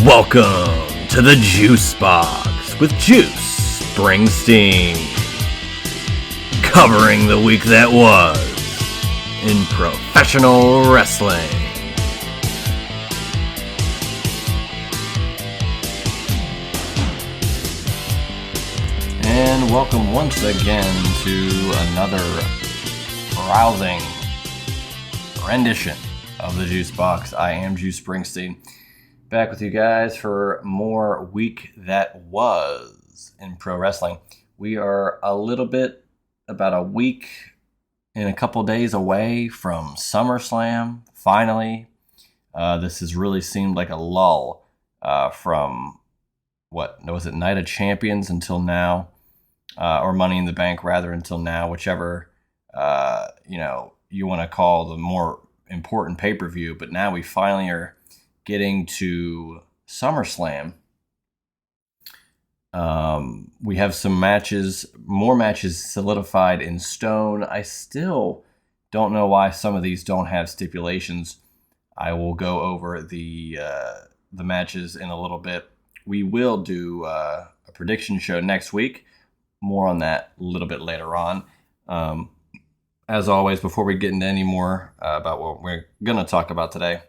Welcome to the Juice Box with Juice Springsteen, covering the week that was in professional wrestling. And welcome once again to another rousing rendition of the Juice Box. I am Juice Springsteen, back with you guys for more week that was in pro wrestling. We are about a week and a couple days away from SummerSlam, finally. This has really seemed like a lull from, Night of Champions until now, or Money in the Bank rather until now, whichever, you want to call the more important pay-per-view. But now we finally are getting to SummerSlam. We have more matches solidified in stone. I still don't know why some of these don't have stipulations. I will go over the matches in a little bit. We will do a prediction show next week. More on that a little bit later on. As always, before we get into any more about what we're going to talk about today,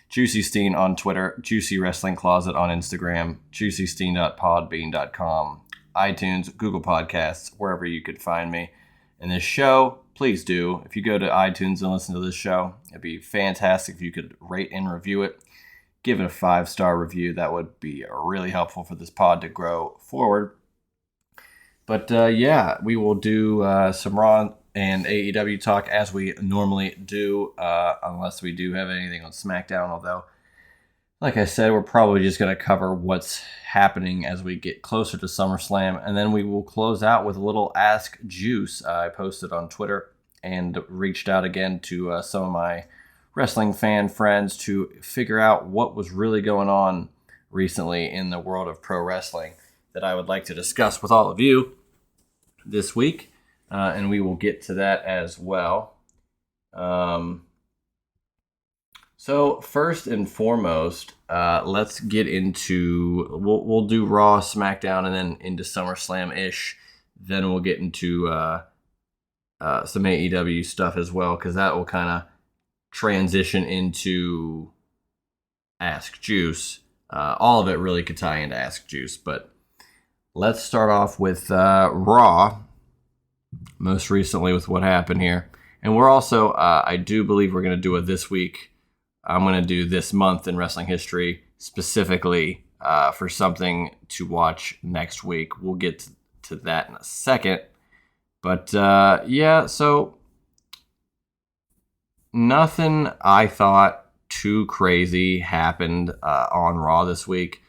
Juicy Steen on Twitter, Juicy Wrestling Closet on Instagram, juicysteen.podbean.com, iTunes, Google Podcasts, wherever you could find me. And this show, please do. If you go to iTunes and listen to this show, it'd be fantastic if you could rate and review it. Give it a 5-star review. That would be really helpful for this pod to grow forward. But we will do some Raw and AEW talk as we normally do, unless we do have anything on SmackDown. Although, like I said, we're probably just going to cover what's happening as we get closer to SummerSlam. And then we will close out with a little Ask Juice. I posted on Twitter and reached out again to some of my wrestling fan friends to figure out what was really going on recently in the world of pro wrestling that I would like to discuss with all of you this week. And we will get to that as well. So first and foremost, let's get into, we'll do Raw, SmackDown, and then into SummerSlam-ish. Then we'll get into some AEW stuff as well, because that will kind of transition into Ask Juice. All of it really could tie into Ask Juice, but let's start off with Raw. Most recently with what happened here. And we're also, I do believe we're going to do a this week. I'm going to do this month in wrestling history specifically for something to watch next week. We'll get to that in a second. But so nothing I thought too crazy happened on Raw this week.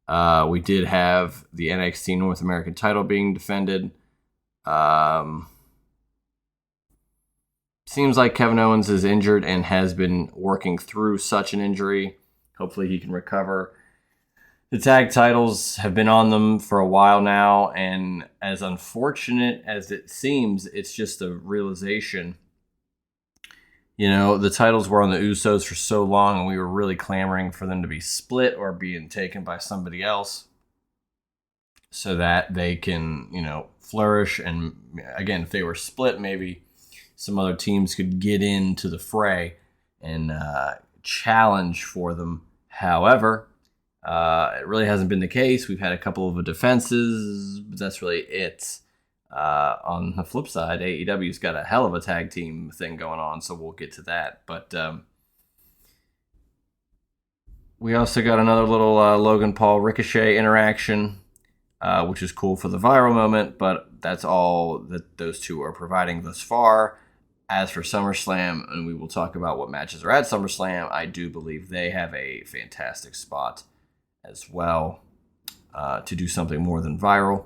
We did have the NXT North American title being defended. Seems like Kevin Owens is injured and has been working through such an injury. Hopefully he can recover. The tag titles have been on them for a while now, and as unfortunate as it seems, it's just a realization. The titles were on the Usos for so long, and we were really clamoring for them to be split or being taken by somebody else so that they can, flourish. And again, if they were split, maybe some other teams could get into the fray and challenge for them. However, it really hasn't been the case. We've had a couple of defenses, but that's really it. On the flip side, AEW's got a hell of a tag team thing going on, so we'll get to that. But we also got another little Logan Paul Ricochet interaction, which is cool for the viral moment, but that's all that those two are providing thus far. As for SummerSlam, and we will talk about what matches are at SummerSlam, I do believe they have a fantastic spot as well to do something more than viral.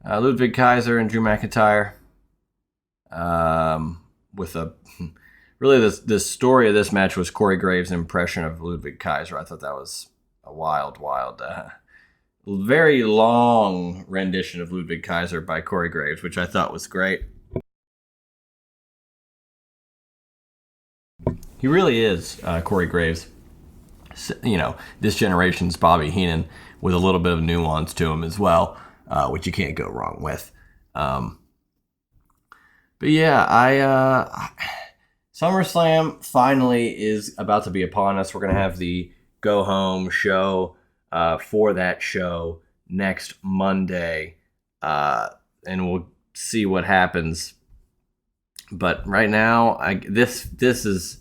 Ludwig Kaiser and Drew McIntyre with a... Really, the story of this match was Corey Graves' impression of Ludwig Kaiser. I thought that was a wild, very long rendition of Ludwig Kaiser by Corey Graves, which I thought was great. He really is Corey Graves. this generation's Bobby Heenan with a little bit of nuance to him as well, which you can't go wrong with. But yeah, SummerSlam finally is about to be upon us. We're going to have the go home show for that show next Monday, and we'll see what happens. But right now, this is,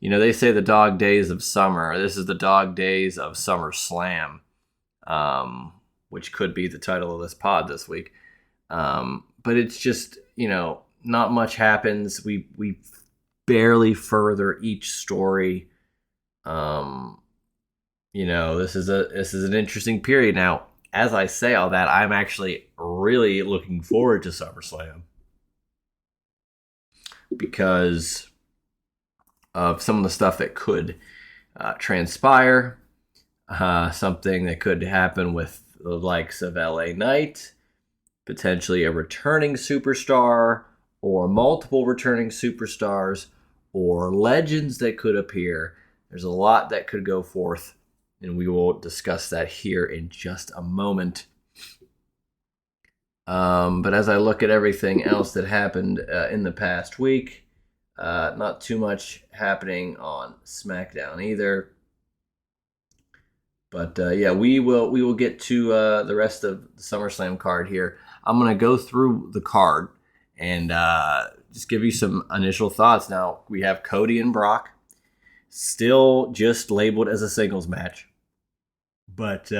they say the dog days of summer. This is the dog days of SummerSlam, which could be the title of this pod this week. But it's just, not much happens. We barely further each story. This is an interesting period. Now, as I say all that, I'm actually really looking forward to SummerSlam because of some of the stuff that could transpire, something that could happen with the likes of LA Knight, potentially a returning superstar or multiple returning superstars or legends that could appear. There's a lot that could go forth, and we will discuss that here in just a moment. But as I look at everything else that happened in the past week, not too much happening on SmackDown either. But we will get to the rest of the SummerSlam card here. I'm going to go through the card and just give you some initial thoughts. Now, we have Cody and Brock, still just labeled as a singles match. But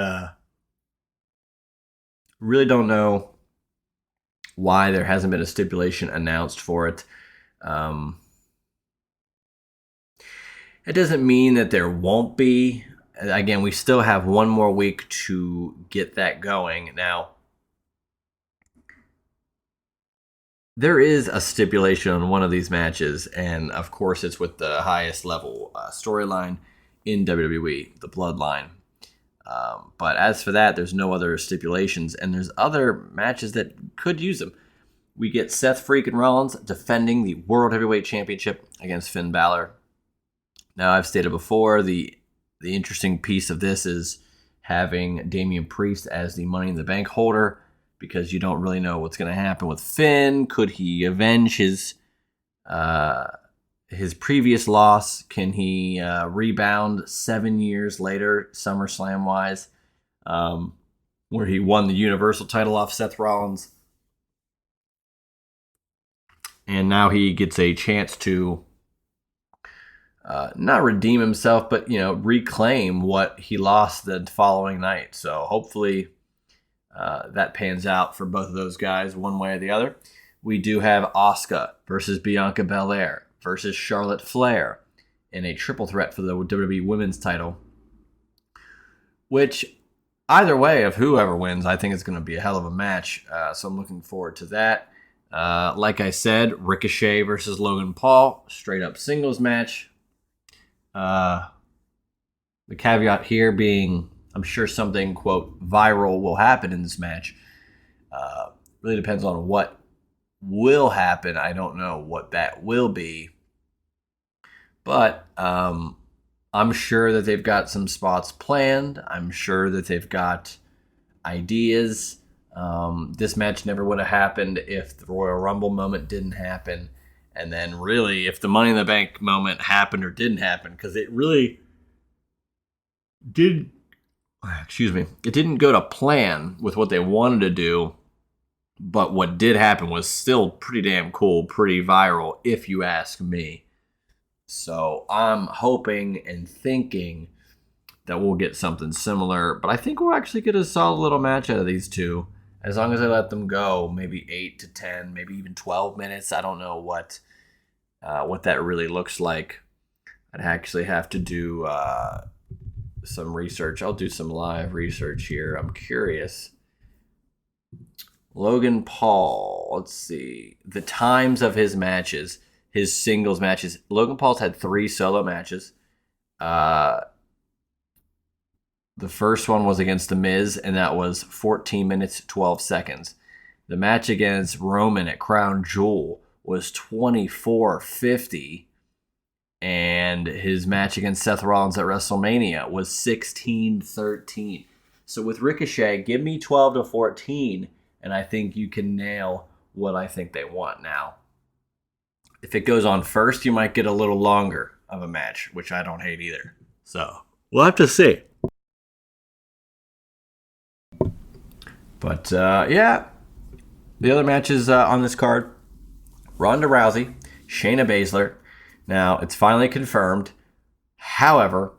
really don't know why there hasn't been a stipulation announced for it. It doesn't mean that there won't be. Again, we still have one more week to get that going. Now, there is a stipulation on one of these matches, and of course it's with the highest level storyline in WWE, the Bloodline. But as for that, there's no other stipulations, and there's other matches that could use them. We get Seth freaking Rollins defending the World Heavyweight Championship against Finn Balor. Now, I've stated before, the interesting piece of this is having Damian Priest as the Money in the Bank holder, because you don't really know what's going to happen with Finn. Could he avenge his previous loss? Can he rebound 7 years later, SummerSlam-wise, where he won the Universal title off Seth Rollins? And now he gets a chance to not redeem himself, but, reclaim what he lost the following night. So hopefully that pans out for both of those guys one way or the other. We do have Asuka versus Bianca Belair versus Charlotte Flair in a triple threat for the WWE Women's title, which either way of whoever wins, I think it's going to be a hell of a match. So I'm looking forward to that. Like I said, Ricochet versus Logan Paul, straight up singles match. The caveat here being, I'm sure something, quote, viral will happen in this match. Really depends on what will happen. I don't know what that will be. But I'm sure that they've got some spots planned. I'm sure that they've got ideas. This match never would have happened if the Royal Rumble moment didn't happen. And then really, if the Money in the Bank moment happened or didn't happen, because it really did, it didn't go to plan with what they wanted to do, but what did happen was still pretty damn cool, pretty viral, if you ask me. So I'm hoping and thinking that we'll get something similar, but I think we'll actually get a solid little match out of these two, as long as I let them go, maybe 8 to 10, maybe even 12 minutes. I don't know what that really looks like. I'd actually have to do some research. I'll do some live research here. I'm curious. Logan Paul, let's see. The times of his matches, his singles matches. Logan Paul's had 3 solo matches. The first one was against The Miz, and that was 14 minutes, 12 seconds. The match against Roman at Crown Jewel was 24:50. And his match against Seth Rollins at WrestleMania was 16-13. So with Ricochet, give me 12-14, and I think you can nail what I think they want now. If it goes on first, you might get a little longer of a match, which I don't hate either. So we'll have to see. But yeah, the other matches on this card: Ronda Rousey, Shayna Baszler. Now it's finally confirmed. However,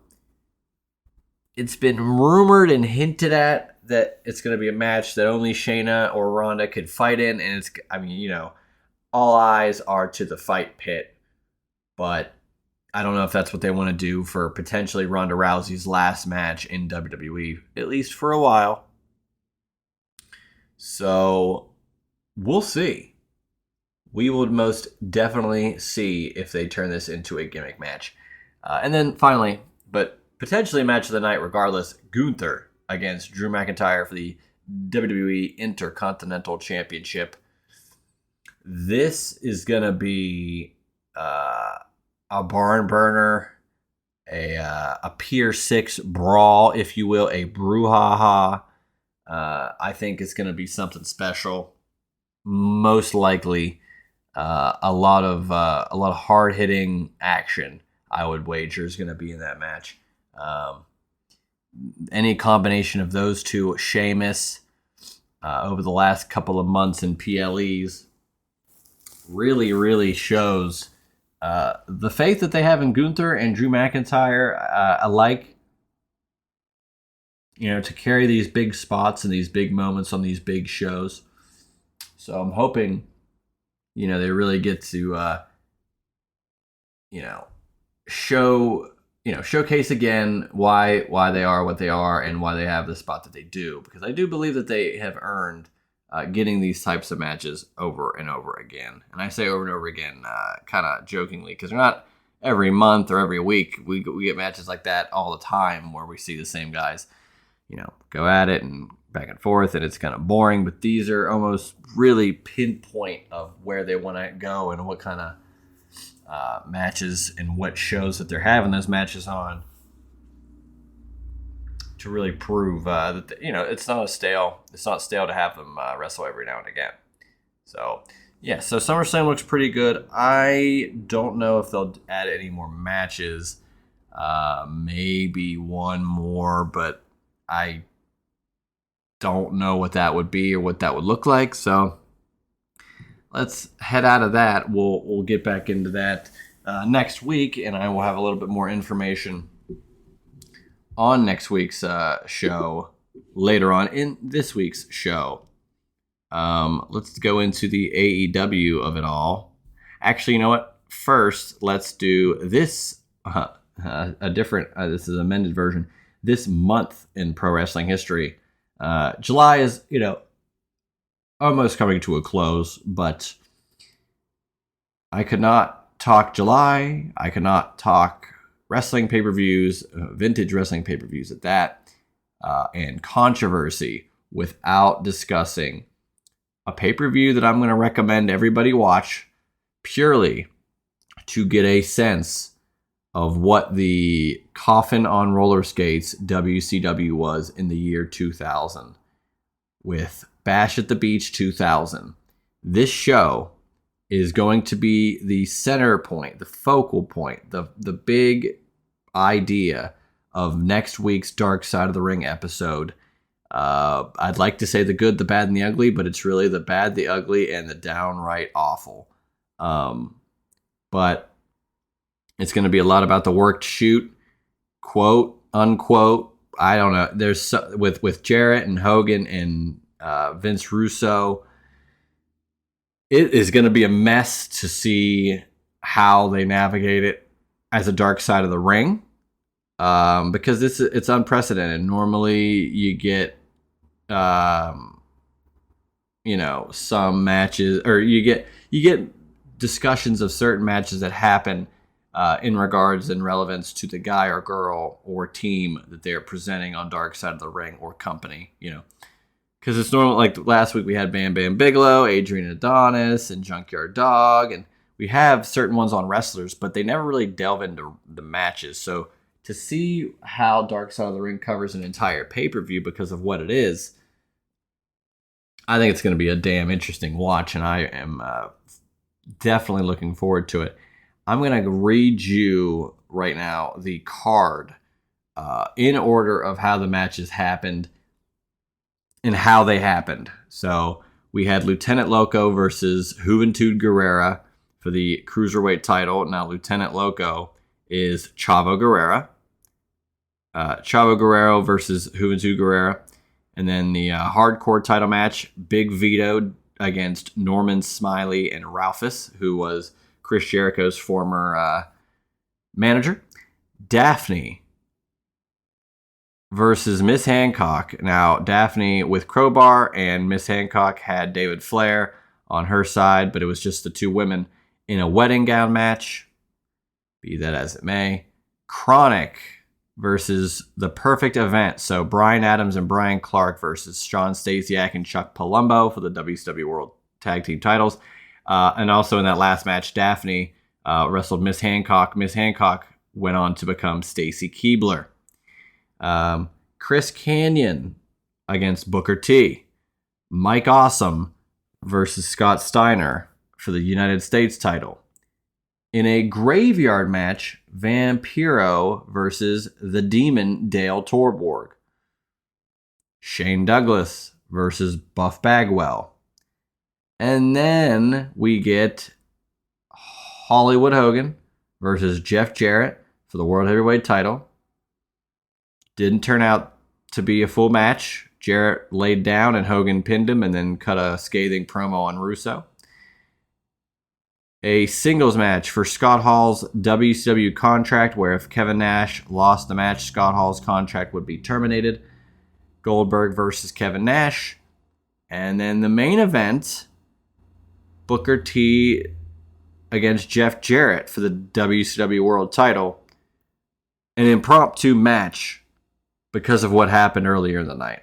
it's been rumored and hinted at that it's going to be a match that only Shayna or Ronda could fight in, and it's, I mean, you know, all eyes are to the fight pit. But I don't know if that's what they want to do for potentially Ronda Rousey's last match in WWE, at least for a while. So we'll see. We would most definitely see if they turn this into a gimmick match. And then finally, but potentially a match of the night regardless, Gunther against Drew McIntyre for the WWE Intercontinental Championship. This is going to be a barn burner, a Pier 6 brawl, if you will, a brouhaha. I think it's going to be something special. Most likely, a lot of hard hitting action. I would wager is going to be in that match. Any combination of those two, Sheamus, over the last couple of months in PLEs, really shows the faith that they have in Gunther and Drew McIntyre alike. You know, to carry these big spots and these big moments on these big shows. So I'm hoping, you know, they really get to, showcase again why they are what they are and why they have the spot that they do. Because I do believe that they have earned getting these types of matches over and over again. And I say over and over again, kind of jokingly, because they're not every month or every week. We get matches like that all the time where we see the same guys, you know, go at it and back and forth, and it's kind of boring. But these are almost really pinpoint of where they want to go and what kind of matches and what shows that they're having those matches on, to really prove that it's not stale to have them wrestle every now and again. So yeah, so SummerSlam looks pretty good. I don't know if they'll add any more matches, maybe one more, but I don't know what that would be or what that would look like. So let's head out of that. We'll get back into that next week, and I will have a little bit more information on next week's show later on in this week's show. Let's go into the AEW of it all. Actually, you know what? First, let's do this a different. This is an amended version. This month in pro wrestling history. July is, almost coming to a close, but I could not talk July. I could not talk wrestling pay-per-views, vintage wrestling pay-per-views at that, and controversy without discussing a pay-per-view that I'm going to recommend everybody watch purely to get a sense of what the coffin on roller skates WCW was in the year 2000 with Bash at the Beach 2000. This show is going to be the center point, the focal point, the big idea of next week's Dark Side of the Ring episode. I'd like to say the good, the bad, and the ugly, but it's really the bad, the ugly, and the downright awful. But it's going to be a lot about the worked shoot, quote, unquote. I don't know. There's with Jarrett and Hogan and Vince Russo. It is going to be a mess to see how they navigate it as a Dark Side of the Ring, because it's unprecedented. Normally, you get some matches, or you get discussions of certain matches that happen in regards and relevance to the guy or girl or team that they're presenting on Dark Side of the Ring or company, Because it's normal, like last week we had Bam Bam Bigelow, Adrian Adonis, and Junkyard Dog, and we have certain ones on wrestlers, but they never really delve into the matches. So to see how Dark Side of the Ring covers an entire pay-per-view because of what it is, I think it's going to be a damn interesting watch, and I am definitely looking forward to it. I'm going to read you right now the card in order of how the matches happened and how they happened. So we had Lieutenant Loco versus Juventud Guerrera for the Cruiserweight title. Now, Lieutenant Loco is Chavo Guerrera. Chavo Guerrero versus Juventud Guerrera. And then the hardcore title match, Big Vito against Norman Smiley and Ralphus, who was Chris Jericho's former manager. Daphne versus Miss Hancock. Now, Daphne with Crowbar, and Miss Hancock had David Flair on her side, but it was just the two women in a wedding gown match. Be that as it may. Chronic versus The Perfect Event. So Brian Adams and Brian Clark versus Sean Stasiak and Chuck Palumbo for the WCW World Tag Team titles. And also in that last match, Daphne wrestled Miss Hancock. Miss Hancock went on to become Stacy Keibler. Chris Kanyon against Booker T. Mike Awesome versus Scott Steiner for the United States title. In a graveyard match, Vampiro versus the Demon Dale Torborg. Shane Douglas versus Buff Bagwell. And then we get Hollywood Hogan versus Jeff Jarrett for the World Heavyweight title. Didn't turn out to be a full match. Jarrett laid down and Hogan pinned him and then cut a scathing promo on Russo. A singles match for Scott Hall's WCW contract, where if Kevin Nash lost the match, Scott Hall's contract would be terminated. Goldberg versus Kevin Nash. And then the main event, Booker T against Jeff Jarrett for the WCW World title. An impromptu match because of what happened earlier in the night.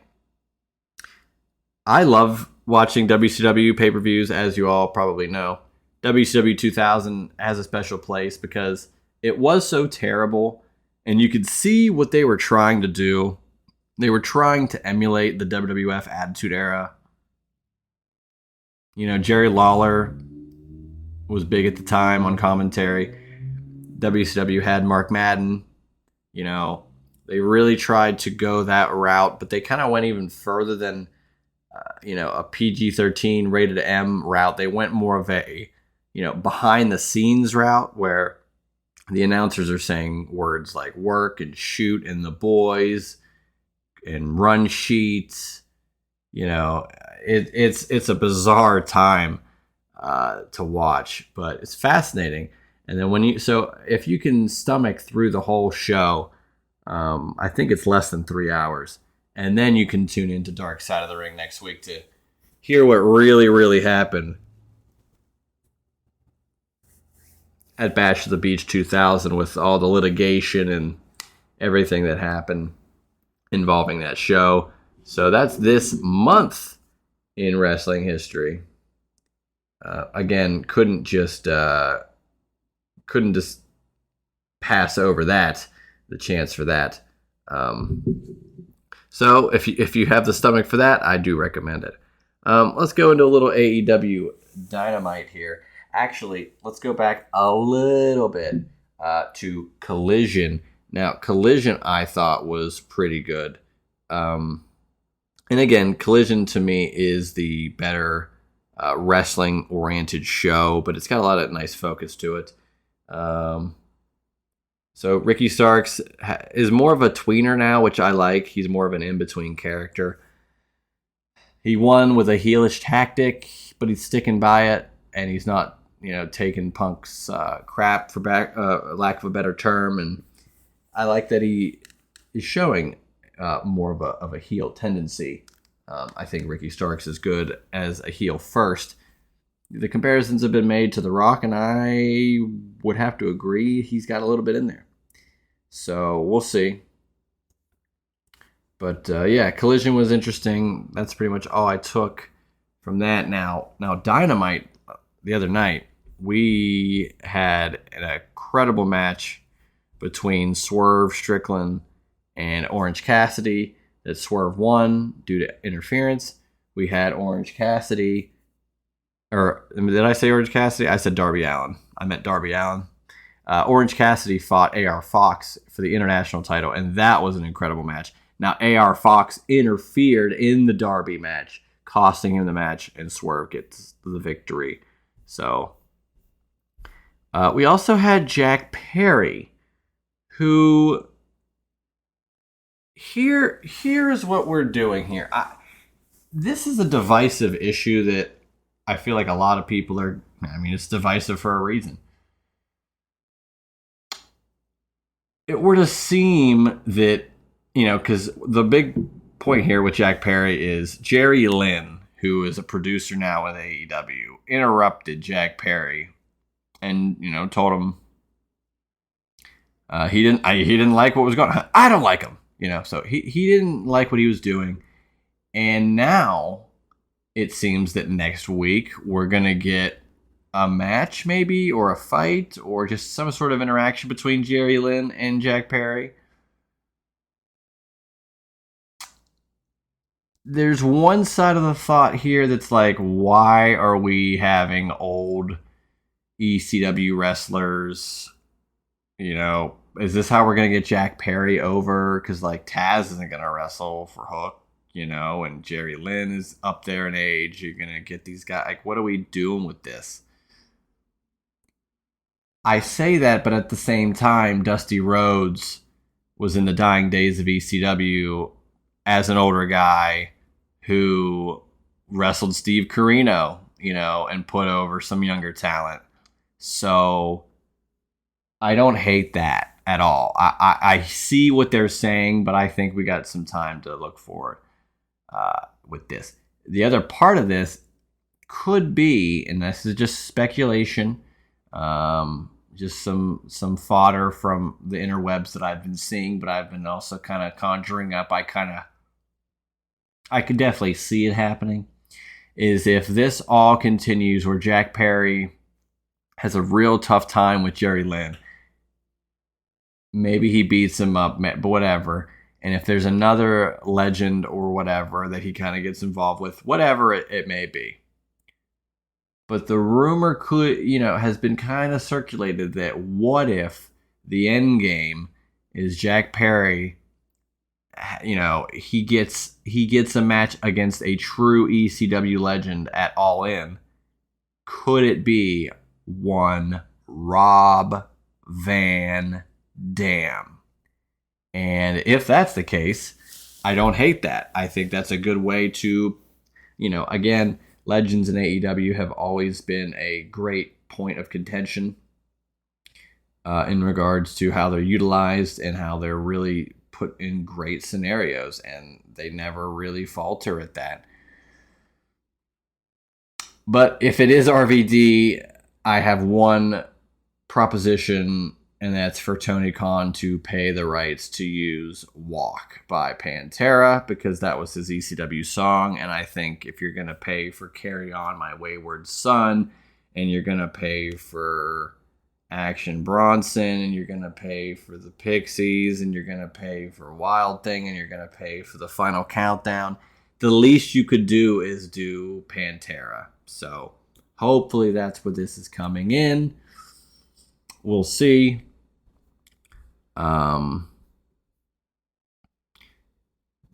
I love watching WCW pay-per-views, as you all probably know. WCW 2000 has a special place because it was so terrible, and you could see what they were trying to do. They were trying to emulate the WWF Attitude Era. You know, Jerry Lawler was big at the time on commentary. WCW had Mark Madden. You know, they really tried to go that route, but they kind of went even further than, a PG-13 rated M route. They went more of a, behind the scenes route where the announcers are saying words like work and shoot and the boys and run sheets. It's a bizarre time to watch, but it's fascinating. And then if you can stomach through the whole show, I think it's less than 3 hours. And then you can tune into Dark Side of the Ring next week to hear what really, really happened at Bash of the Beach 2000 with all the litigation and everything that happened involving that show. So that's this month in wrestling history. Again, couldn't just pass over the chance for that. So if you have the stomach for that, I do recommend it. Let's go into a little AEW Dynamite here. Actually, let's go back a little bit to Collision. Now, Collision I thought was pretty good. And again, Collision to me is the better wrestling-oriented show, but it's got a lot of nice focus to it. So Ricky Starks is more of a tweener now, which I like. He's more of an in-between character. He won with a heelish tactic, but he's sticking by it, and he's not, taking Punk's crap for lack of a better term. And I like that he is showing more of a heel tendency. I think Ricky Starks is good as a heel first. The comparisons have been made to The Rock, and I would have to agree he's got a little bit in there. So we'll see. But Collision was interesting. That's pretty much all I took from that. Now Dynamite the other night we had an incredible match between Swerve Strickland and Orange Cassidy that Swerve won due to interference. We had Orange Cassidy, or did I say Orange Cassidy? I said Darby Allin. I meant Darby Allin. Orange Cassidy fought AR Fox for the international title, and that was an incredible match. Now, AR Fox interfered in the Darby match, costing him the match, and Swerve gets the victory. So, we also had Jack Perry, who... Here's what we're doing here. This is a divisive issue that I feel like a lot of people are... I mean, it's divisive for a reason. It were to seem that, because the big point here with Jack Perry is Jerry Lynn, who is a producer now with AEW, interrupted Jack Perry and, told him he didn't like what was going on. I don't like him, so he didn't like what he was doing. And now it seems that next week we're going to get a match maybe, or a fight, or just some sort of interaction between Jerry Lynn and Jack Perry. There's one side of the thought here that's like, why are we having old ECW wrestlers? Is this how we're going to get Jack Perry over? Because, Taz isn't going to wrestle for Hook, and Jerry Lynn is up there in age. You're going to get these guys. What are we doing with this? I say that, but at the same time, Dusty Rhodes was in the dying days of ECW as an older guy who wrestled Steve Corino, and put over some younger talent. So I don't hate that at all. I see what they're saying, but I think we got some time to look forward with this. The other part of this could be, and this is just speculation, just some fodder from the interwebs that I've been seeing, but I've been also kind of conjuring up. I could definitely see it happening, is if this all continues where Jack Perry has a real tough time with Jerry Lynn. Maybe he beats him up, but whatever. And if there's another legend or whatever that he kind of gets involved with, whatever it may be. But the rumor has been kind of circulated that what if the end game is Jack Perry, he gets a match against a true ECW legend at All In. Could it be one Rob Van Dam? And if that's the case, I don't hate that. I think that's a good way to, again, legends in AEW have always been a great point of contention in regards to how they're utilized and how they're really put in great scenarios, and they never really falter at that. But if it is RVD, I have one proposition, and that's for Tony Khan to pay the rights to use Walk by Pantera, because that was his ECW song. And I think if you're going to pay for Carry On My Wayward Son, and you're going to pay for Action Bronson, and you're going to pay for the Pixies, and you're going to pay for Wild Thing, and you're going to pay for the Final Countdown, the least you could do is do Pantera. So hopefully that's what this is coming in. We'll see.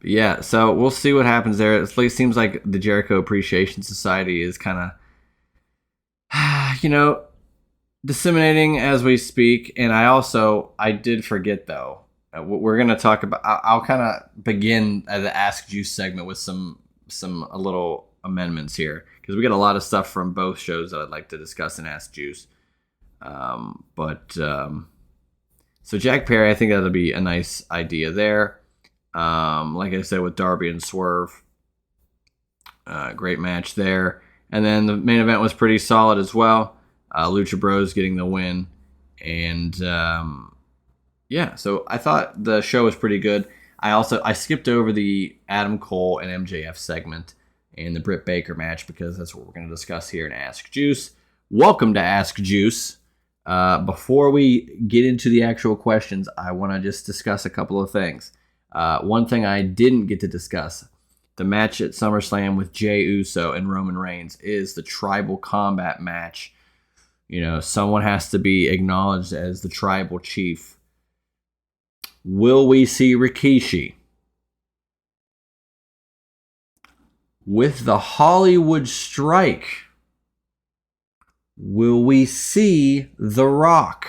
Yeah, so we'll see what happens there. It seems like the Jericho Appreciation Society is kind of, disseminating as we speak. And I did forget, though. We're going to talk about, I'll kind of begin the Ask Juice segment with some little amendments here, because we got a lot of stuff from both shows that I'd like to discuss in Ask Juice. So Jack Perry, I think that'll be a nice idea there. Like I said, with Darby and Swerve, great match there. And then the main event was pretty solid as well. Lucha Bros getting the win. And so I thought the show was pretty good. I skipped over the Adam Cole and MJF segment and the Britt Baker match, because that's what we're going to discuss here in Ask Juice. Welcome to Ask Juice. Before we get into the actual questions, I want to just discuss a couple of things. One thing I didn't get to discuss, the match at SummerSlam with Jey Uso and Roman Reigns is the tribal combat match. You know, someone has to be acknowledged as the tribal chief. Will we see Rikishi? With the Hollywood strike, will we see The Rock?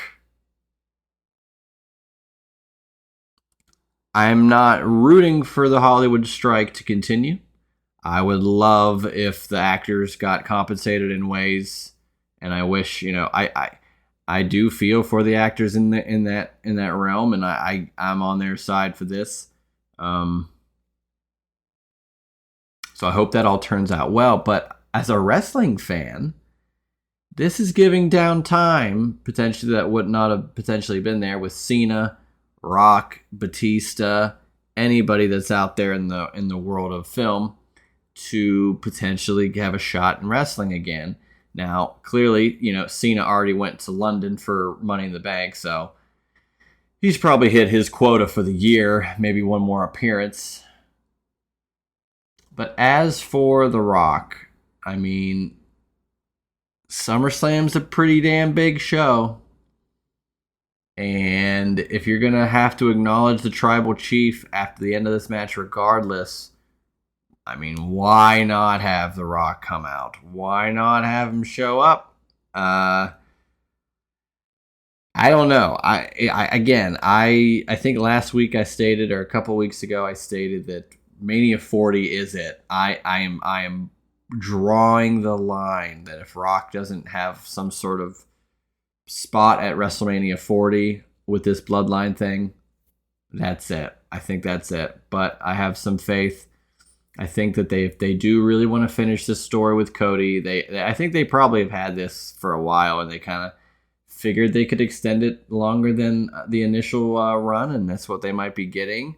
I'm not rooting for the Hollywood strike to continue. I would love if the actors got compensated in ways, and I wish, I do feel for the actors in that realm, and I'm on their side for this. So I hope that all turns out well. But as a wrestling fan, this is giving down time potentially that would not have potentially been there with Cena, Rock, Batista, anybody that's out there in the world of film to potentially have a shot in wrestling again. Now, clearly, Cena already went to London for Money in the Bank, so he's probably hit his quota for the year, maybe one more appearance. But as for The Rock, I mean, SummerSlam's a pretty damn big show. And if you're going to have to acknowledge the tribal chief after the end of this match regardless, I mean, why not have The Rock come out? Why not have him show up? I don't know. I think last week I stated, or a couple weeks ago I stated that Mania 40 is it. I am drawing the line that if Rock doesn't have some sort of spot at WrestleMania 40 with this bloodline thing, that's it. I think that's it. But I have some faith. I think that if they do really want to finish this story with Cody, I think they probably have had this for a while, and they kind of figured they could extend it longer than the initial run, and that's what they might be getting.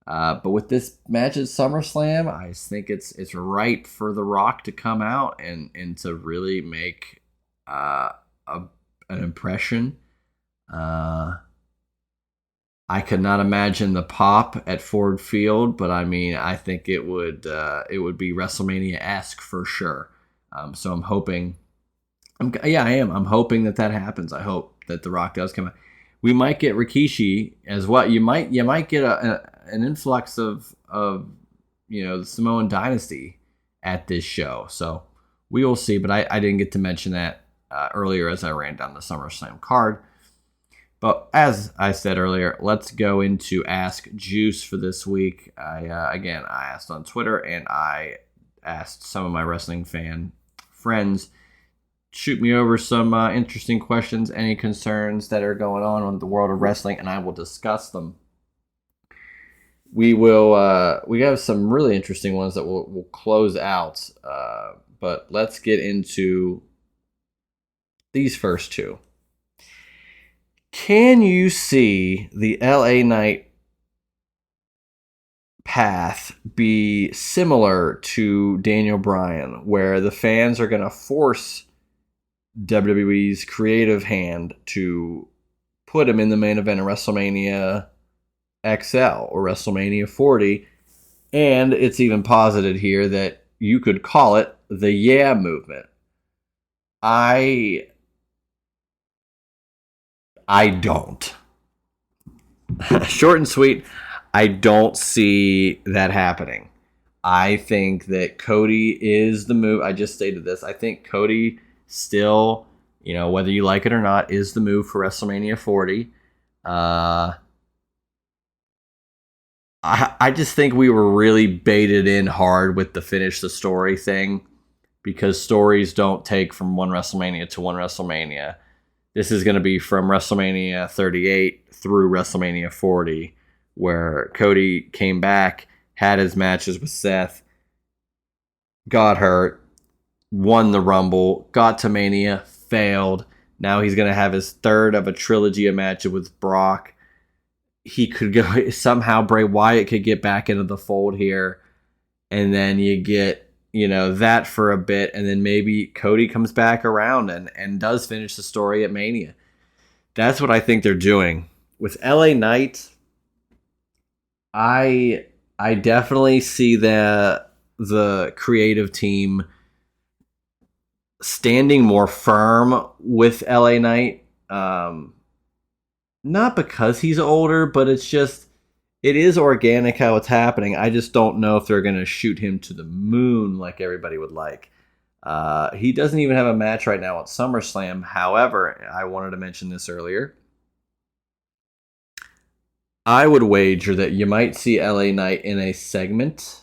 But with this match at SummerSlam, I just think it's right for The Rock to come out and to really make an impression. I could not imagine the pop at Ford Field, but I mean, I think it would be WrestleMania-esque for sure. So I'm hoping. I am. I'm hoping that happens. I hope that The Rock does come out. We might get Rikishi as well. You might get an influx of the Samoan dynasty at this show. So we will see. But I didn't get to mention that earlier as I ran down the SummerSlam card. But as I said earlier, let's go into Ask Juice for this week. I asked on Twitter, and I asked some of my wrestling fan friends, shoot me over some interesting questions, any concerns that are going on in the world of wrestling, and I will discuss them. We have some really interesting ones that we'll close out, but let's get into these first two. Can you see the LA Knight path be similar to Daniel Bryan, where the fans are going to force WWE's creative hand to put him in the main event of WrestleMania XL or WrestleMania 40? And it's even posited here that you could call it the Yeah movement. I don't. Short and sweet, I don't see that happening. I think that Cody is the move. I just stated this. I think Cody still, whether you like it or not, is the move for WrestleMania 40. I just think we were really baited in hard with the finish the story thing, because stories don't take from one WrestleMania to one WrestleMania. This is going to be from WrestleMania 38 through WrestleMania 40, where Cody came back, had his matches with Seth, got hurt, won the Rumble, got to Mania, failed. Now he's going to have his third of a trilogy of matches with Brock. He could go somehow. Bray Wyatt could get back into the fold here, and then you get that for a bit, and then maybe Cody comes back around and does finish the story at Mania. That's what I think they're doing. With LA Knight, I definitely see the creative team standing more firm with LA Knight. Not because he's older, but it is organic how it's happening. I just don't know if they're going to shoot him to the moon like everybody would like. He doesn't even have a match right now at SummerSlam. However, I wanted to mention this earlier. I would wager that you might see LA Knight in a segment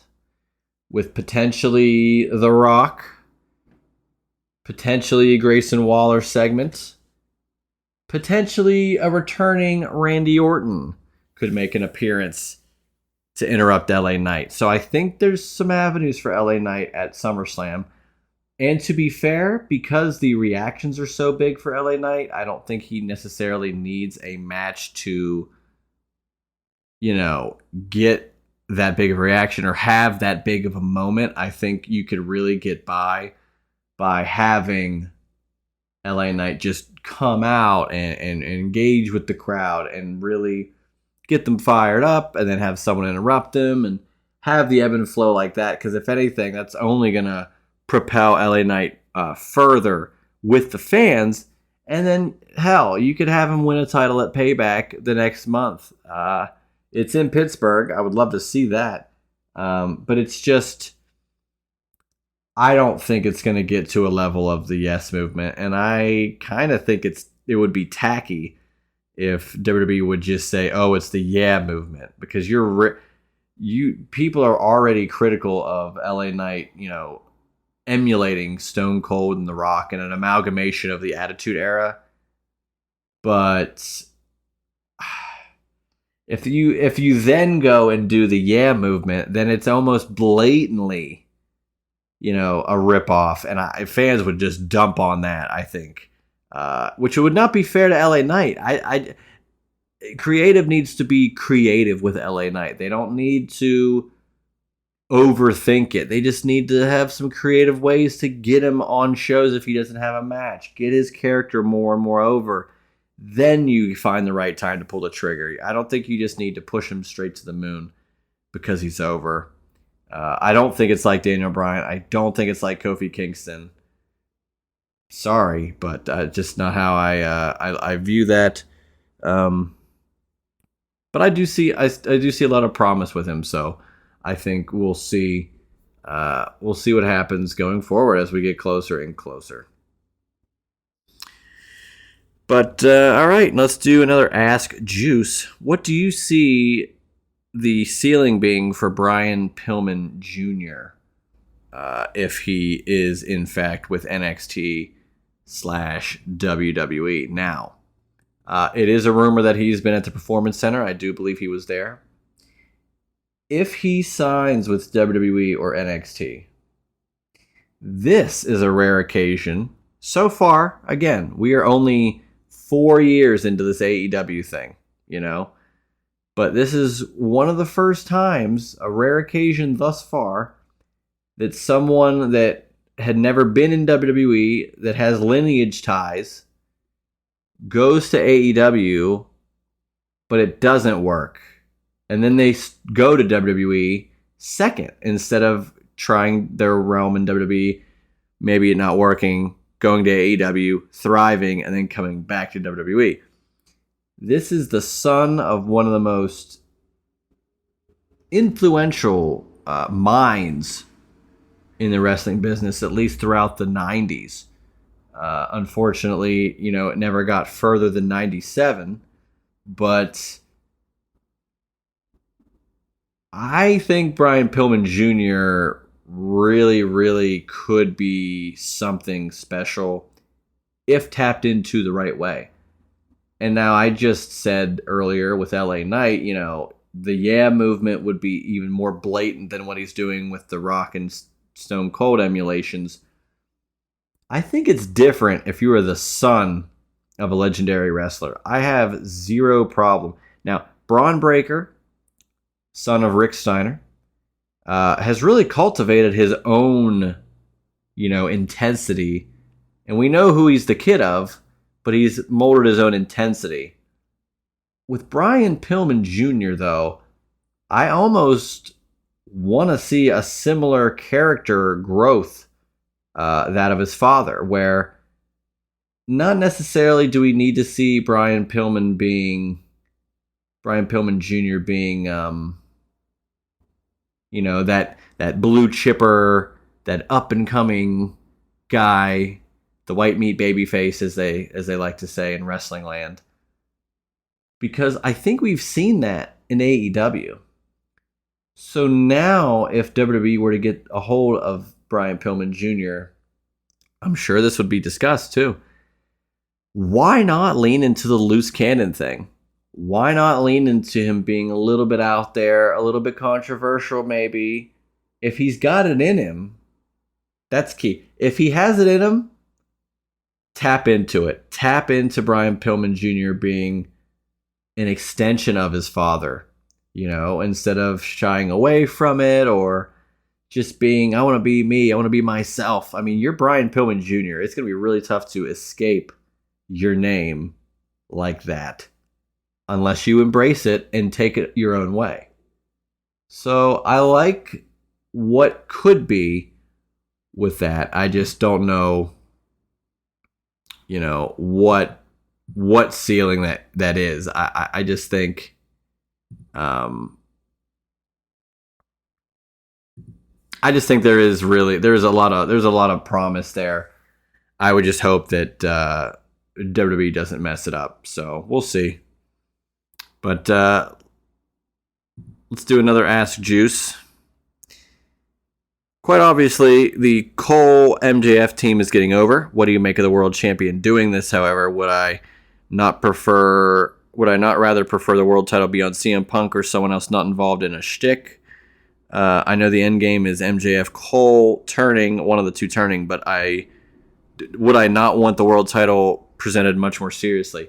with potentially The Rock, potentially a Grayson Waller segment, potentially a returning Randy Orton could make an appearance to interrupt LA Knight. So I think there's some avenues for LA Knight at SummerSlam. And to be fair, because the reactions are so big for LA Knight, I don't think he necessarily needs a match to, get that big of a reaction or have that big of a moment. I think you could really get by having LA Knight just come out and engage with the crowd and really get them fired up, and then have someone interrupt them and have the ebb and flow like that. Because if anything, that's only going to propel LA Knight further with the fans. And then, hell, you could have him win a title at Payback the next month. It's in Pittsburgh. I would love to see that. But it's just, I don't think it's going to get to a level of the Yes Movement. And I kind of think it would be tacky if WWE would just say, "Oh, it's the Yeah Movement," because people are already critical of LA Knight, emulating Stone Cold and The Rock and an amalgamation of the Attitude Era. But if you then go and do the Yeah Movement, then it's almost blatantly, a ripoff, and fans would just dump on that, I think. Which would not be fair to LA Knight. Creative needs to be creative with LA Knight. They don't need to overthink it. They just need to have some creative ways to get him on shows if he doesn't have a match. Get his character more and more over. Then you find the right time to pull the trigger. I don't think you just need to push him straight to the moon because he's over. I don't think it's like Daniel Bryan. I don't think it's like Kofi Kingston. Sorry, but just not how I view that. But I do see a lot of promise with him. So I think we'll see what happens going forward as we get closer and closer. But all right, let's do another Ask Juice. What do you see the ceiling being for Brian Pillman Jr. If he is in fact with NXT/WWE now? It is a rumor that he's been at the Performance Center. I do believe he was there. If he signs with WWE or NXT, this is a rare occasion. So far, again, we are only 4 years into this AEW thing, But this is one of the first times, a rare occasion thus far, that someone that had never been in WWE, that has lineage ties, goes to AEW, but it doesn't work. And then they go to WWE second instead of trying their realm in WWE, maybe it not working, going to AEW, thriving, and then coming back to WWE. This is the son of one of the most influential minds in the wrestling business, at least throughout the 90s. Unfortunately, it never got further than 97, but I think Brian Pillman Jr. really, really could be something special if tapped into the right way. And now I just said earlier with LA Knight, the Yeah movement would be even more blatant than what he's doing with The Rock and Stone Cold emulations. I think it's different if you are the son of a legendary wrestler. I have zero problem. Now, Braun Breaker, son of Rick Steiner, has really cultivated his own, intensity. And we know who he's the kid of, but he's molded his own intensity. With Brian Pillman Jr., though, I almost want to see a similar character growth, that of his father, where not necessarily do we need to see Brian Pillman Jr. being, that blue chipper, that up and coming guy, the white meat baby face, as they like to say in wrestling land. Because I think we've seen that in AEW. So now, if WWE were to get a hold of Brian Pillman Jr., I'm sure this would be discussed too. Why not lean into the loose cannon thing? Why not lean into him being a little bit out there, a little bit controversial maybe? If he's got it in him, that's key. If he has it in him, tap into it. Tap into Brian Pillman Jr. being an extension of his father, instead of shying away from it or just being, I want to be me, I want to be myself. I mean, you're Brian Pillman Jr. It's going to be really tough to escape your name like that unless you embrace it and take it your own way. So I like what could be with that. I just don't know, what ceiling that is. I just think, there's a lot of promise there. I would just hope that WWE doesn't mess it up. So we'll see. But let's do another Ask Juice. Quite obviously, the Cole MJF team is getting over. What do you make of the world champion doing this? However, would I not rather prefer the world title be on CM Punk or someone else not involved in a shtick? I know the end game is MJF Cole turning, one of the two turning, but would I not want the world title presented much more seriously?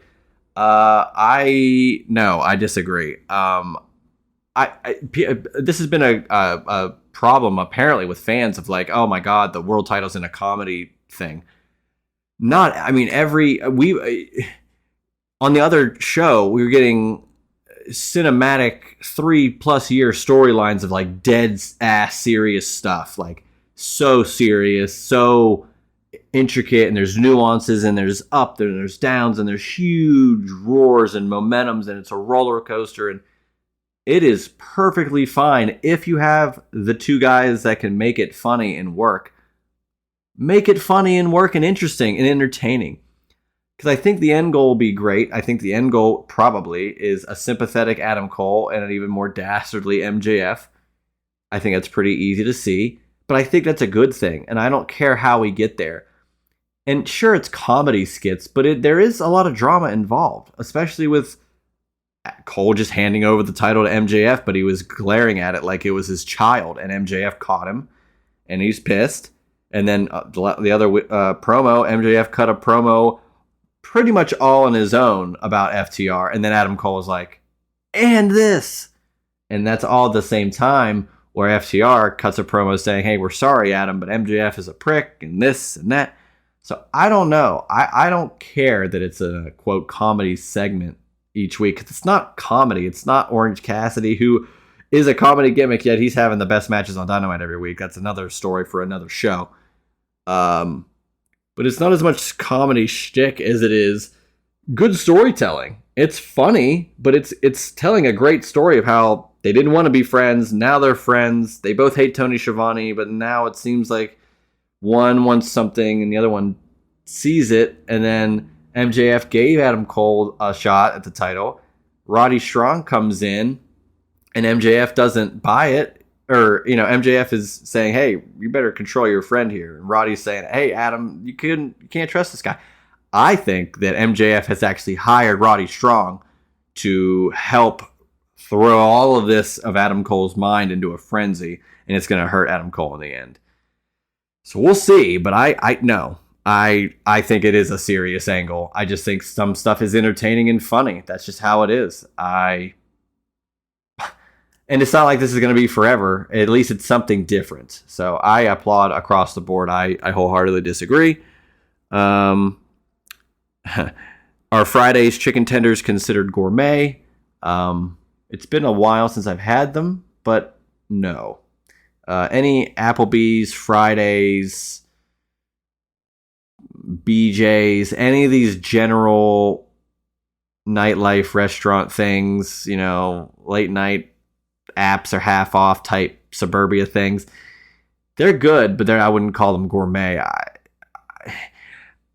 I disagree. This has been a problem apparently with fans of like, oh my god, the world title's in a comedy thing. On the other show we were getting cinematic 3+ year storylines of like dead ass serious stuff, like so serious, so intricate, and there's nuances, and there's up there, and there's downs, and there's huge roars and momentums, and it's a roller coaster, and it is perfectly fine if you have the two guys that can make it funny and work. Make it funny and work and interesting and entertaining. Because I think the end goal will be great. I think the end goal probably is a sympathetic Adam Cole and an even more dastardly MJF. I think that's pretty easy to see. But I think that's a good thing. And I don't care how we get there. And sure, it's comedy skits, but there is a lot of drama involved. Especially with Cole just handing over the title to MJF, but he was glaring at it like it was his child. And MJF caught him. And he's pissed. And then the other promo, MJF cut a promo pretty much all on his own about FTR. And then Adam Cole was like, and this. And that's all at the same time where FTR cuts a promo saying, hey, we're sorry, Adam, but MJF is a prick and this and that. So I don't know. I don't care that it's a, quote, comedy segment each week. It's not comedy. It's not Orange Cassidy, who is a comedy gimmick, yet he's having the best matches on Dynamite every week. That's another story for another show. But it's not as much comedy shtick as it is good storytelling. It's funny, but it's telling a great story of how they didn't want to be friends. Now they're friends. They both hate Tony Schiavone, but now it seems like one wants something and the other one sees it. And then MJF gave Adam Cole a shot at the title. Roddy Strong comes in and MJF doesn't buy it. Or, MJF is saying, hey, you better control your friend here. And Roddy's saying, hey, Adam, you can't trust this guy. I think that MJF has actually hired Roddy Strong to help throw all of this of Adam Cole's mind into a frenzy, and it's going to hurt Adam Cole in the end. So we'll see, but I think it is a serious angle. I just think some stuff is entertaining and funny. That's just how it is. And it's not like this is going to be forever. At least it's something different. So I applaud across the board. I wholeheartedly disagree. Are Friday's chicken tenders considered gourmet? It's been a while since I've had them, but no. Any Applebee's, Fridays, BJ's, any of these general nightlife restaurant things, late night apps or half off type suburbia things, they're good, but I wouldn't call them gourmet.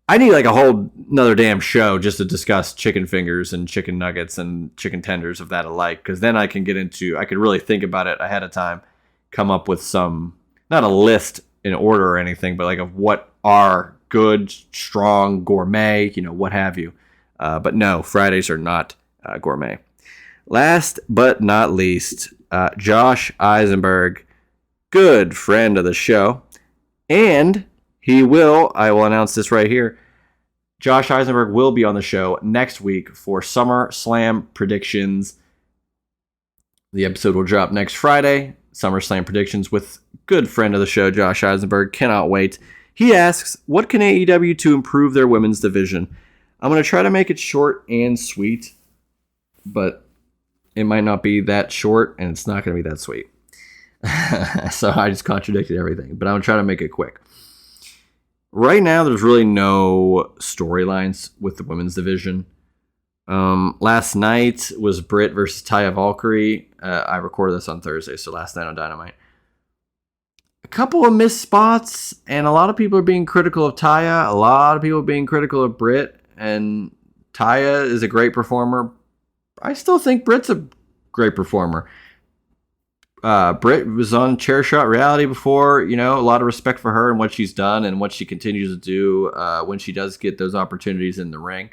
I need like a whole another damn show just to discuss chicken fingers and chicken nuggets and chicken tenders of that alike, because then I could really think about it ahead of time, come up with some, not a list in order or anything, but like of what are good, strong, gourmet, what have you. But no, Fridays are not gourmet. Last but not least, Josh Eisenberg, good friend of the show, and I will announce this right here, Josh Eisenberg will be on the show next week for SummerSlam predictions. The episode will drop next Friday, SummerSlam predictions with good friend of the show, Josh Eisenberg. Cannot wait. He asks, what can AEW to improve their women's division? I'm going to try to make it short and sweet, but it might not be that short, and it's not going to be that sweet. So I just contradicted everything, but I'm going to try to make it quick. Right now, there's really no storylines with the women's division. Last night was Britt versus Taya Valkyrie. I recorded this on Thursday, so last night on Dynamite. A couple of missed spots, and a lot of people are being critical of Taya. A lot of people are being critical of Britt, and Taya is a great performer. I still think Britt's a great performer. Britt was on Chair Shot Reality before, a lot of respect for her and what she's done and what she continues to do when she does get those opportunities in the ring.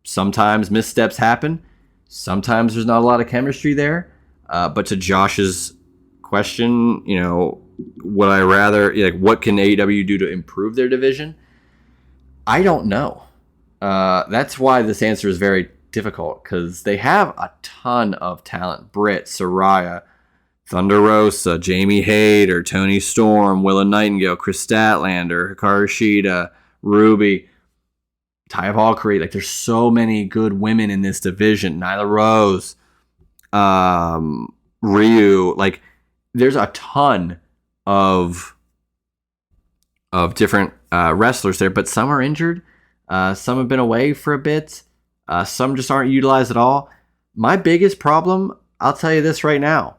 Sometimes missteps happen. Sometimes there's not a lot of chemistry there. But to Josh's question, would I rather, what can AEW do to improve their division? I don't know. That's why this answer is very difficult, because they have a ton of talent. Britt, Saraya, Thunder Rosa, Jamie Hayter, Toni Storm, Willow Nightingale, Chris Statlander, Hikaru Shida, Ruby, Taya Valkyrie. Like, there's so many good women in this division. Nyla Rose, Ryu. Like, there's a ton of different wrestlers there, but some are injured. Some have been away for a bit. Some just aren't utilized at all. My biggest problem, I'll tell you this right now.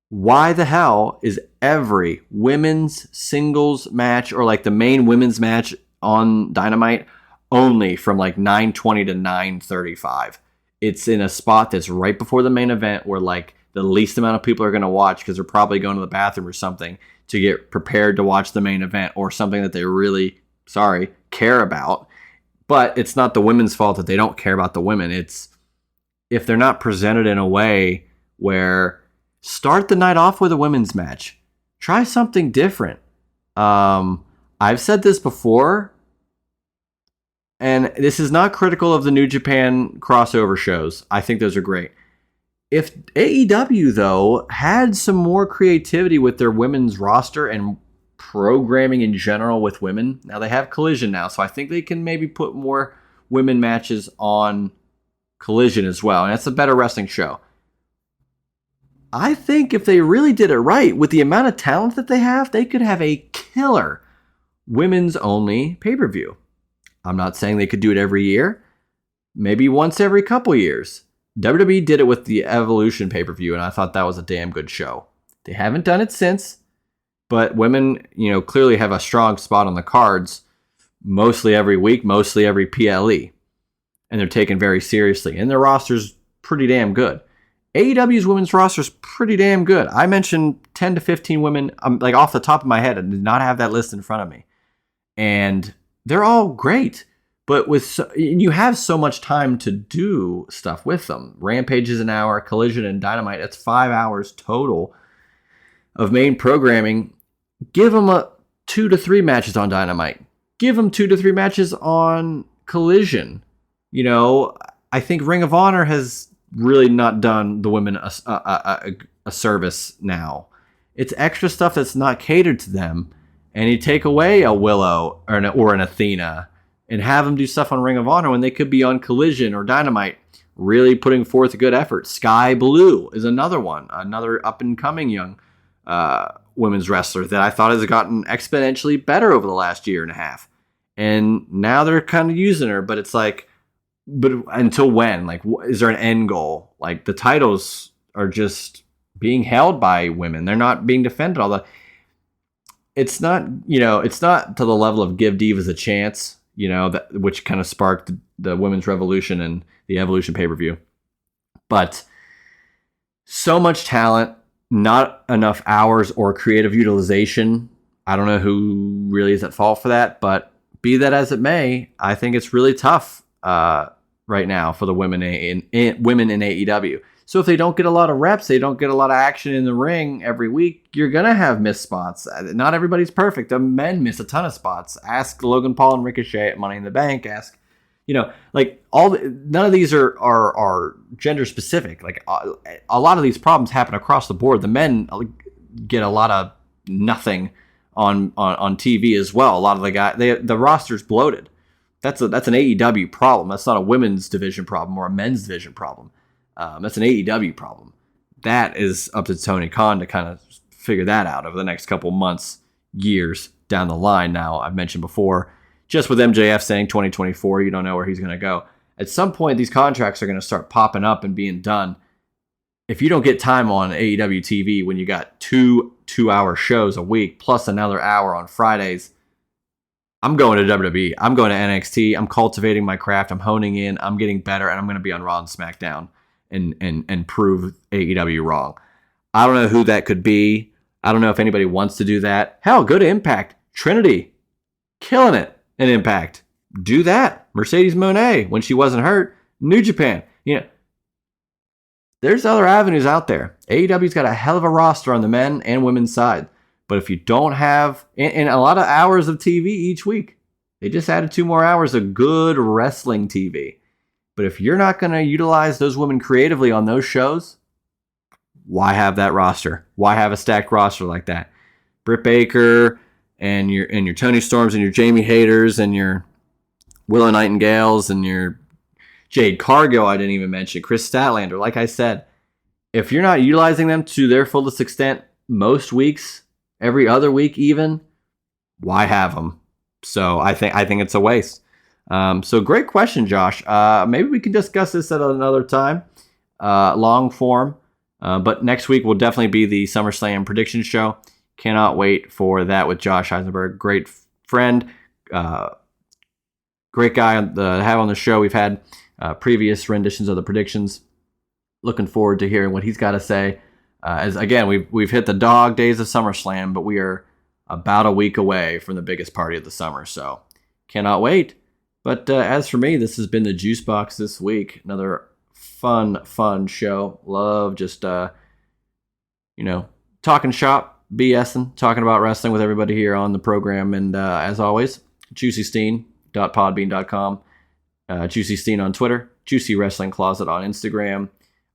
Why the hell is every women's singles match, or like the main women's match on Dynamite, only from like 9:20 to 9:35? It's in a spot that's right before the main event, where like the least amount of people are going to watch because they're probably going to the bathroom or something to get prepared to watch the main event, or something that they really, care about. But it's not the women's fault that they don't care about the women. It's if they're not presented in a way where start the night off with a women's match. Try something different. I've said this before, and this is not critical of the New Japan crossover shows. I think those are great. If AEW, though, had some more creativity with their women's roster and programming in general with women. Now they have Collision now, so I think they can maybe put more women matches on Collision as well, and that's a better wrestling show. I think if they really did it right, with the amount of talent that they have, they could have a killer women's only pay-per-view. I'm not saying they could do it every year, maybe once every couple years. WWE did it with the Evolution pay-per-view, and I thought that was a damn good show. They haven't done it since. But women, clearly have a strong spot on the cards mostly every week, mostly every PLE. And they're taken very seriously. And their roster's pretty damn good. AEW's women's roster's pretty damn good. I mentioned 10 to 15 women, like off the top of my head. I did not have that list in front of me. And they're all great. But you have so much time to do stuff with them. Rampage is an hour, Collision and Dynamite, that's 5 hours total of main programming. Give them 2 to 3 matches on Dynamite. Give them 2 to 3 matches on Collision. I think Ring of Honor has really not done the women a service now. It's extra stuff that's not catered to them, and you take away a Willow or an Athena and have them do stuff on Ring of Honor when they could be on Collision or Dynamite, really putting forth a good effort. Sky Blue is another one, another up-and-coming young women's wrestler that I thought has gotten exponentially better over the last year and a half. And now they're kind of using her, but it's like, but until when? Like, is there an end goal? Like, the titles are just being held by women. They're not being defended. It's not, it's not to the level of give divas a chance, which kind of sparked the Women's Revolution and the Evolution pay-per-view. But so much talent, not enough hours or creative utilization. I don't know who really is at fault for that, but be that as it may, I think it's really tough right now for the women in AEW. So if they don't get a lot of reps, they don't get a lot of action in the ring every week, you're going to have missed spots. Not everybody's perfect. The men miss a ton of spots. Ask Logan Paul and Ricochet at Money in the Bank. Ask, none of these are gender specific. Like a lot of these problems happen across the board. The men get a lot of nothing on TV as well. A lot of the guys, the roster's bloated. That's an AEW problem. That's not a women's division problem or a men's division problem. That's an AEW problem. That is up to Tony Khan to kind of figure that out over the next couple months, years down the line. Now, I've mentioned before, just with MJF saying 2024, you don't know where he's going to go. At some point, these contracts are going to start popping up and being done. If you don't get time on AEW TV when you got two-hour shows a week, plus another hour on Fridays, I'm going to WWE. I'm going to NXT. I'm cultivating my craft. I'm honing in. I'm getting better, and I'm going to be on Raw and SmackDown and prove AEW wrong. I don't know who that could be. I don't know if anybody wants to do that. Hell, go to Impact. Trinity, killing it in Impact. Do that. Mercedes Moné, when she wasn't hurt. New Japan. There's other avenues out there. AEW's got a hell of a roster on the men and women's side. But if you don't have, and a lot of hours of TV each week, they just added 2 more hours of good wrestling TV. But if you're not going to utilize those women creatively on those shows, why have that roster? Why have a stacked roster like that? Britt Baker and your Tony Storms and your Jamie Hayters and your Willow Nightingales and your Jade Cargill, I didn't even mention, Chris Statlander. Like I said, if you're not utilizing them to their fullest extent most weeks, every other week even, why have them? So I think it's a waste. So great question, Josh. Maybe we can discuss this at another time, long form. But next week will definitely be the SummerSlam prediction show. Cannot wait for that with Josh Eisenberg. Great friend, great guy to have on the show. We've had previous renditions of the predictions. Looking forward to hearing what he's got to say. As again, we've hit the dog days of SummerSlam, but we are about a week away from the biggest party of the summer. So cannot wait. But as for me, this has been the Juice Box this week. Another fun show. Love just, talking shop, BSing, talking about wrestling with everybody here on the program. And as always, juicysteen.podbean.com, Juicy Steen on Twitter, Juicy Wrestling Closet on Instagram,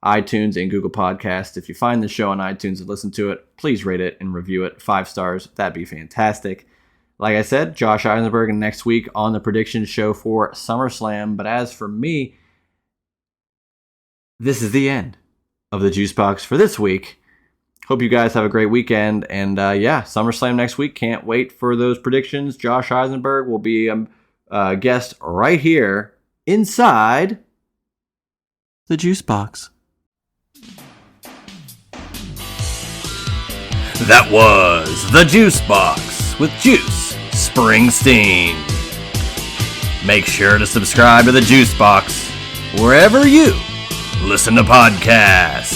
iTunes, and Google Podcasts. If you find the show on iTunes and listen to it, please rate it and review it 5 stars. That'd be fantastic. Like I said, Josh Eisenberg next week on the prediction show for SummerSlam. But as for me, this is the end of the Juice Box for this week. Hope you guys have a great weekend. And SummerSlam next week. Can't wait for those predictions. Josh Eisenberg will be a guest right here inside the Juice Box. That was the Juice Box with Juice Springsteen. Make sure to subscribe to the Juice Box wherever you listen to podcasts.